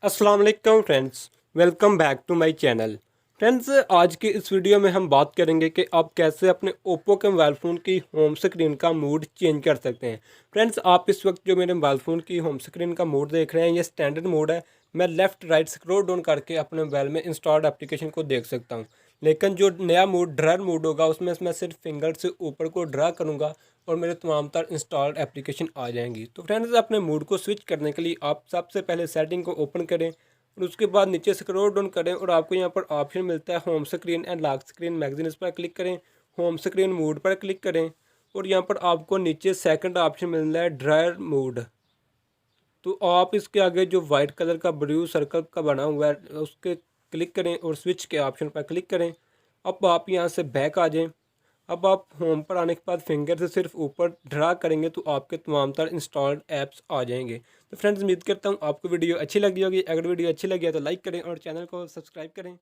अस्सलाम वालेकुम friends, welcome back to my channel. Friends, आज की इस वीडियो में हम बात करेंगे कि आप कैसे अपने ओप्पो के मोबाइल फ़ोन की होम स्क्रीन का मूड चेंज कर सकते हैं। फ्रेंड्स, आप इस वक्त जो मेरे मोबाइल फ़ोन की होम स्क्रीन का मूड देख रहे हैं, ये स्टैंडर्ड मोड है। मैं लेफ़्ट राइट स्क्रॉल डाउन करके अपने मोबाइल में इंस्टॉल्ड एप्लीकेशन को देख सकता हूँ। लेकिन जो नया मूड ड्रर मूड होगा, उसमें मैं सिर्फ फिंगर से ऊपर को ड्रा करूँगा और मेरे तमाम तर इंस्टॉल्ड एप्लीकेशन आ जाएंगी। तो फ्रेंड्स, अपने मूड को स्विच करने के लिए आप सबसे पहले सेटिंग को ओपन करें और उसके बाद नीचे स्क्रॉल डाउन करें और आपको यहाँ पर ऑप्शन मिलता है home screen and lock screen magazine. इस पर क्लिक करें, होम स्क्रीन मूड पर क्लिक करें और यहाँ पर आपको नीचे सेकंड ऑप्शन मिल रहा है ड्रायर मूड। तो आप इसके आगे जो वाइट कलर का ब्लू सर्कल का बना हुआ है उसके क्लिक करें और स्विच के ऑप्शन पर क्लिक करें। अब आप यहाँ से बैक आ जाएं। अब आप होम पर आने के बाद फिंगर से सिर्फ ऊपर ड्रा करेंगे तो आपके तमाम तर इंस्टॉल्ड ऐप्स आ जाएंगे। तो फ्रेंड्स, उम्मीद करता हूँ आपको वीडियो अच्छी लगी होगी। अगर वीडियो अच्छी लगी है तो लाइक करें और चैनल को सब्सक्राइब करें।